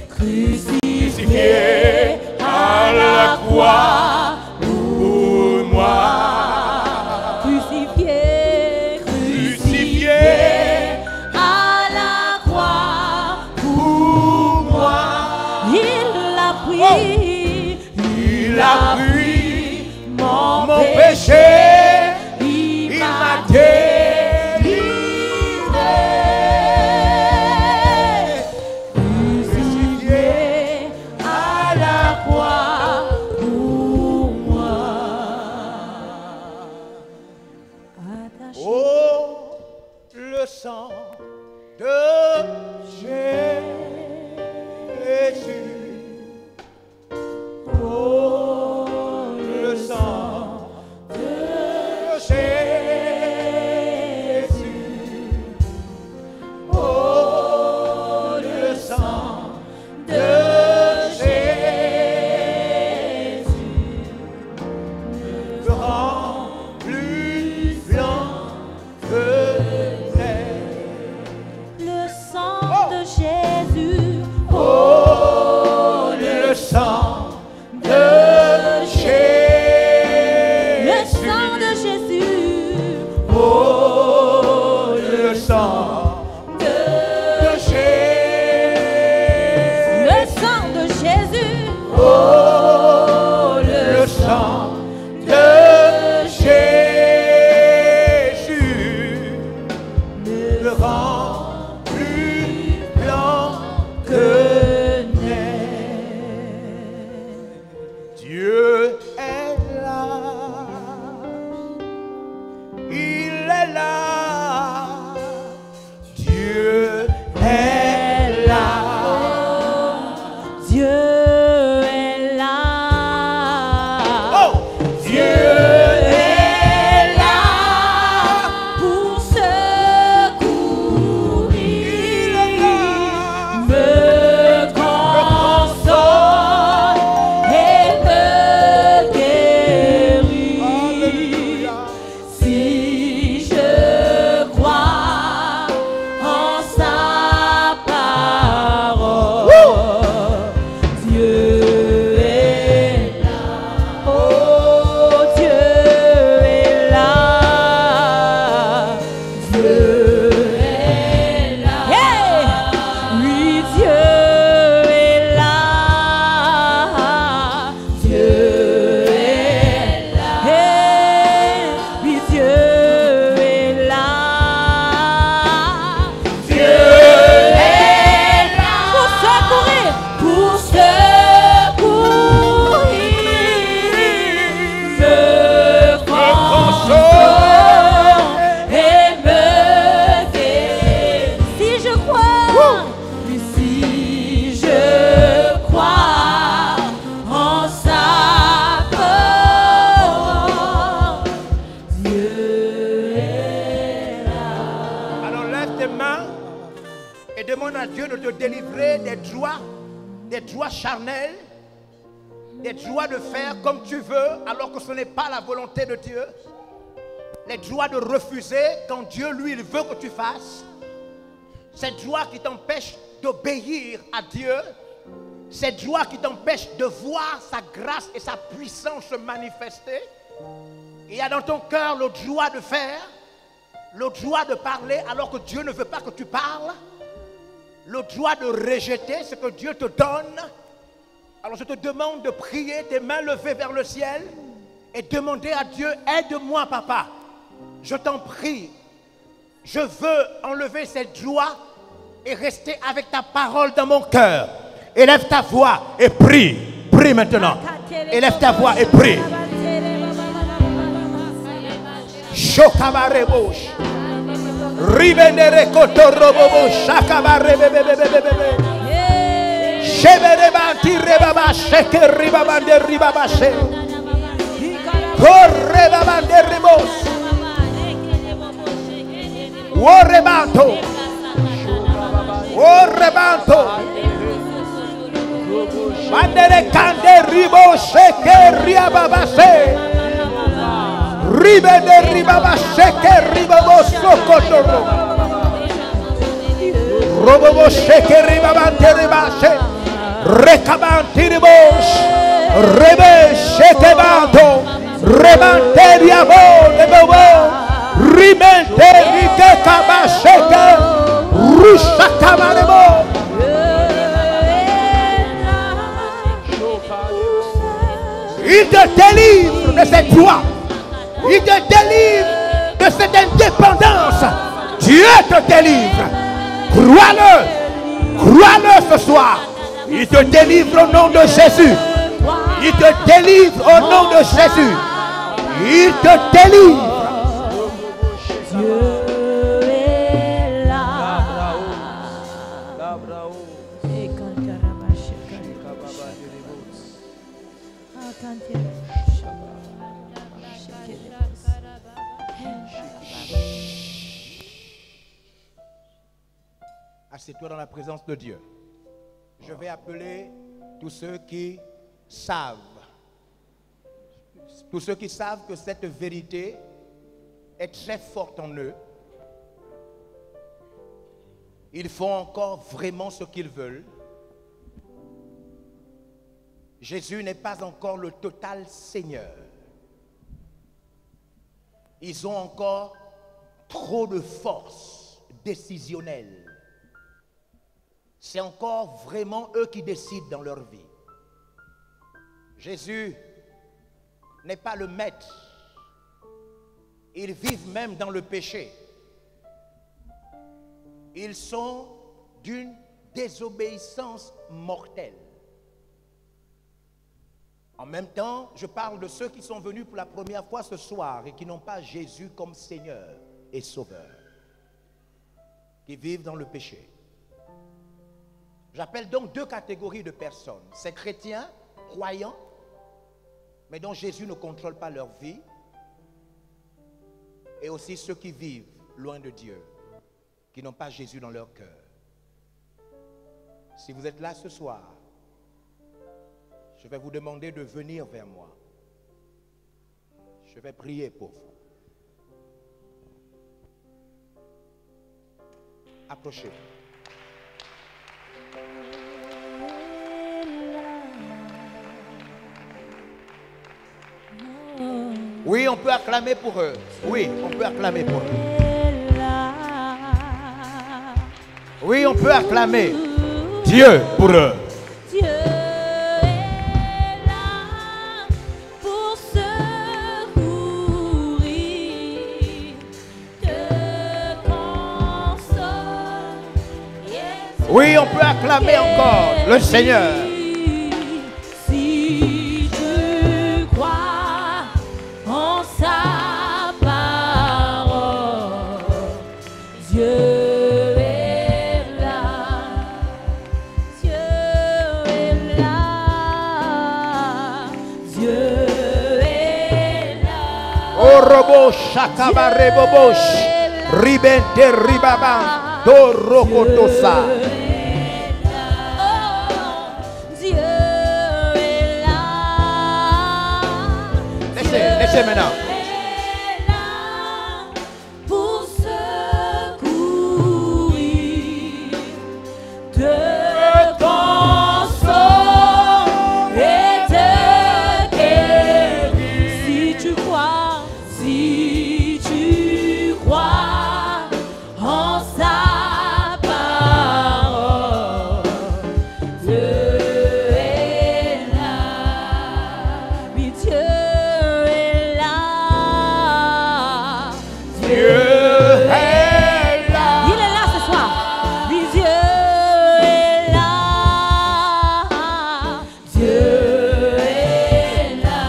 crucifié à la croix pour moi. Crucifié, crucifié à la croix pour moi. Il a pris mon péché, il m'a délivré. Crucifié à la croix pour moi. Oh, le sang de Jésus. Oh, le sang de Jésus. Oh, le sang de Jésus me rend plus blanc que neige. Le sang de Jésus. Oh, le sang de Jésus. Le sang de Jésus. Oh, le sang de Jésus. Le sang de Jésus. Oh, le sang de Jésus me rend plus blanc que neige. Dieu est là, il est là, Dieu est là, Dieu est là, oh, Dieu est là pour secourir, il est là, me console et me guérir. Si je crois en sa parole, Dieu est là, oh, Dieu est là, Dieu est là, hey! Oui, Dieu est là, Dieu est là, hey! Oui, Dieu est là, Dieu est là pour secourir, me console et me guérir. Si je crois, oui, si je crois en sa parole, Dieu est là. Alors lève tes mains et demande à Dieu de te délivrer des joies charnelles, des joies de faire comme tu veux alors que ce n'est pas la volonté de Dieu, les joies de refuser quand Dieu lui il veut que tu fasses, cette joie qui t'empêche d'obéir à Dieu, cette joie qui t'empêche de voir sa grâce et sa puissance se manifester. Il y a dans ton cœur l'autre joie de faire, l'autre joie de parler alors que Dieu ne veut pas que tu parles, l'autre joie de rejeter ce que Dieu te donne. Alors je te demande de prier, tes mains levées vers le ciel et demander à Dieu, aide-moi papa, je t'en prie, je veux enlever cette joie et rester avec ta parole dans mon cœur. Élève ta voix et prie, prie maintenant, élève ta voix et prie. Shokabarebouche. Ribenere kotorobobo shakabarebebebebebe. Sheberebanti rebaba sheke ribabande ribabashe. Korebabande ribos. Worebanto. Worebanto. Bandere kande ribo sheke riababase. Ribende ribaba sheke ribabo sokotoro. Robobo shekeri babanterebache. Rekabantiribos. Rebe shekebanto. Rebanteriabo. Lebobo. Rimente rikekabasheke. Rushakamarebo. Il te délivre de cette joie. Il te délivre de cette indépendance. Dieu te délivre. Crois-le. Crois-le ce soir. Il te délivre au nom de Jésus. Il te délivre au nom de Jésus. Il te délivre. Assieds-toi dans la présence de Dieu. Je vais appeler tous ceux qui savent. Tous ceux qui savent que cette vérité est très forte en eux. Ils font encore vraiment ce qu'ils veulent. Jésus n'est pas encore le total Seigneur. Ils ont encore trop de force décisionnelle. C'est encore vraiment eux qui décident dans leur vie. Jésus n'est pas le maître. Ils vivent même dans le péché. Ils sont d'une désobéissance mortelle. En même temps, je parle de ceux qui sont venus pour la première fois ce soir et qui n'ont pas Jésus comme Seigneur et Sauveur, qui vivent dans le péché. J'appelle donc deux catégories de personnes. Ces chrétiens, croyants, mais dont Jésus ne contrôle pas leur vie, et aussi ceux qui vivent loin de Dieu, qui n'ont pas Jésus dans leur cœur. Si vous êtes là ce soir, je vais vous demander de venir vers moi. Je vais prier pour vous. Approchez. Oui, on peut acclamer pour eux. Oui, on peut acclamer pour eux. Oui, on peut acclamer Dieu pour eux. Dieu est là pour secourir, te console. Oui, on peut acclamer encore le Seigneur. Si tu crois en sa parole, Dieu. Robo shakabare bobosh ribente ribaba dorokotosa. Dieu est là. Laissez maintenant. Pour secourir, te console et te guérir. Si tu crois. Si tu crois en sa parole, Dieu est là. Oui, Dieu est là. Dieu est là. Il est là ce soir. Oui, Dieu est là. Dieu est là.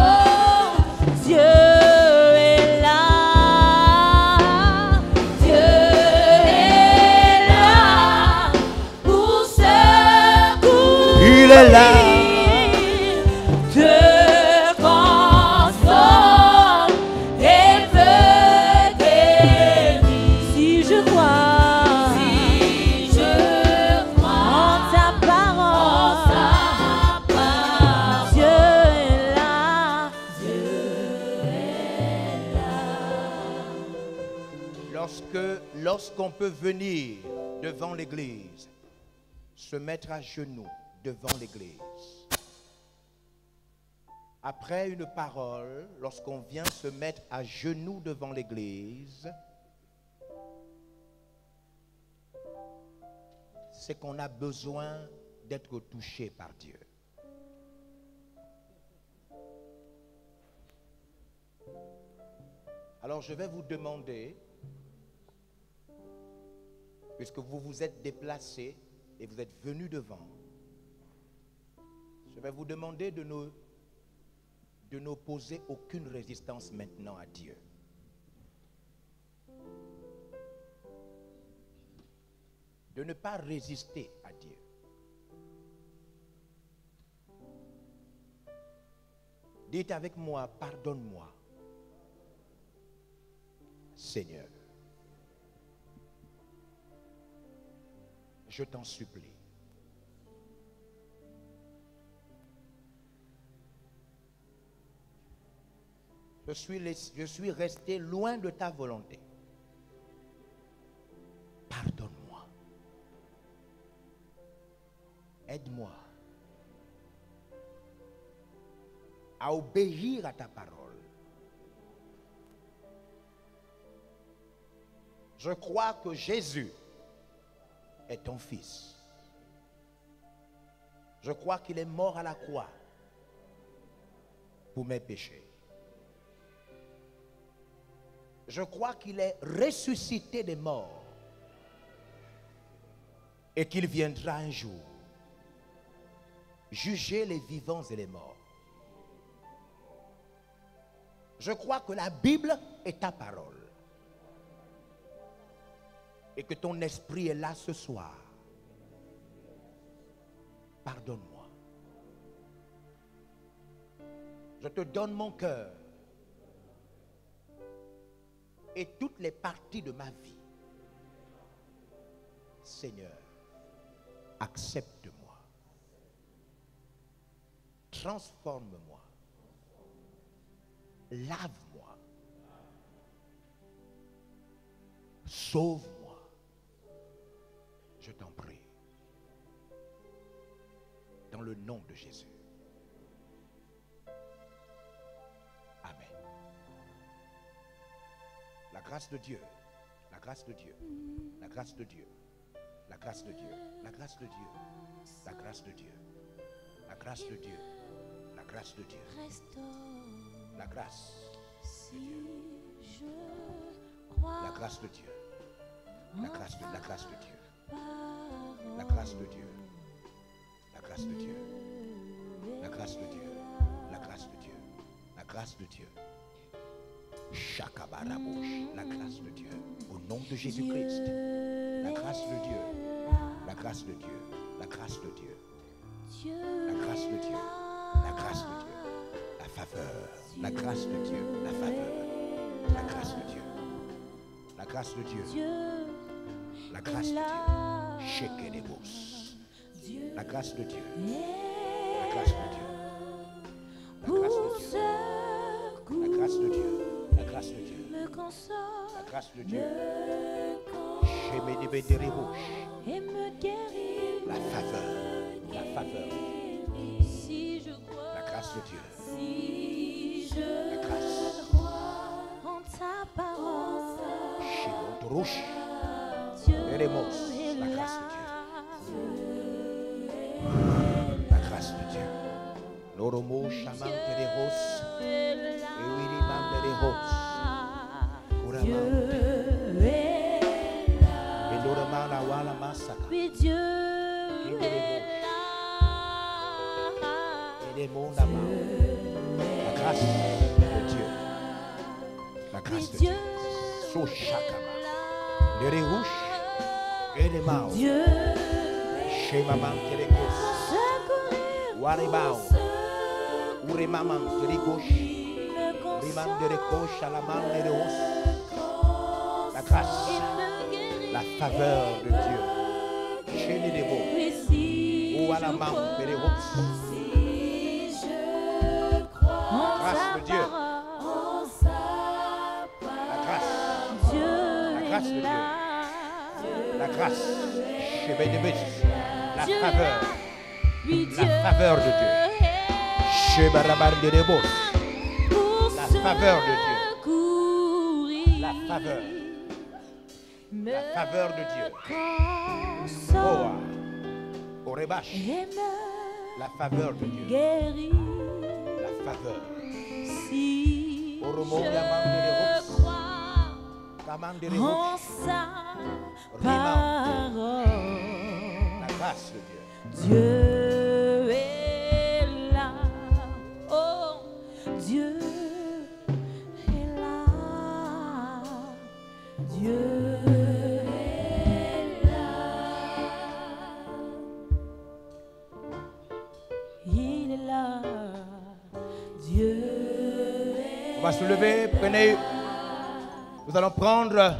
Oh, Dieu. Il est là. Te console et te guérir. Si je crois en ta parole, Dieu est là. Dieu est là. Lorsqu'on peut venir devant l'église, se mettre à genoux devant l'église. Après une parole, lorsqu'on vient se mettre à genoux devant l'église, c'est qu'on a besoin d'être touché par Dieu. Alors je vais vous demander, puisque vous vous êtes déplacés et vous êtes venus devant, je vais vous demander de n'opposer aucune résistance maintenant à Dieu. De ne pas résister à Dieu. Dites avec moi, pardonne-moi, Seigneur. Je t'en supplie. Je suis resté loin de ta volonté. Pardonne-moi. Aide-moi à obéir à ta parole. Je crois que Jésus est ton fils. Je crois qu'il est mort à la croix pour mes péchés. Je crois qu'il est ressuscité des morts et qu'il viendra un jour juger les vivants et les morts. Je crois que la Bible est ta parole et que ton esprit est là ce soir. Pardonne-moi. Je te donne mon cœur et toutes les parties de ma vie. Seigneur, accepte-moi. Transforme-moi. Lave-moi. Sauve-moi. Je t'en prie. Dans le nom de Jésus. Amen. La grâce de Dieu, la grâce de Dieu, la grâce de Dieu, la grâce de Dieu, la grâce de Dieu, la grâce de Dieu, la grâce de Dieu, la grâce de Dieu, la grâce de Dieu, la grâce de Dieu, la grâce de Dieu, la grâce de Dieu, la grâce de Dieu, la grâce de Dieu, la grâce de Dieu, la grâce de Dieu, la grâce de Dieu. Chakabarabouche, la grâce de Dieu, au nom de Jésus-Christ, la grâce de Dieu, la grâce de Dieu, la grâce de Dieu, la grâce de Dieu, la grâce de Dieu, la faveur, la grâce de Dieu, la faveur, la grâce de Dieu, la grâce de Dieu, la grâce de Dieu, Shekelebos, la grâce de Dieu, la grâce de Dieu, la grâce de Dieu, la grâce de Dieu. La grâce de Dieu. La grâce de Dieu. Et me guérit. La faveur. La faveur. Si je crois. La grâce de Dieu. Si je la grâce. crois en ta parole. Dieu est là. La grâce de Dieu. La grâce de Dieu. L'oromo chaman tereros. Dieu est là. Oui, Dieu est là. La grâce de Dieu. La grâce de Dieu. So chakama. Les rouges et les maus. Dieu chez maman terekos. Waribao. Uremaman terekos. Riman terekos à la main de rose. La grâce, la faveur de Dieu. Chez les dévots. Ou à la main de rose. La grâce de Dieu. La grâce. La grâce de Dieu. La La grâce. La faveur. Oui, Dieu. La faveur de Dieu. La faveur de Dieu. La faveur. La faveur de Dieu. Oh, Orebash. La faveur de Dieu. La faveur. Si je crois en sa parole, La grâce de Dieu. Dieu est là. Oh, Dieu est là. Dieu est là. Il est là. Dieu est là. On va se lever, prenez. Nous allons prendre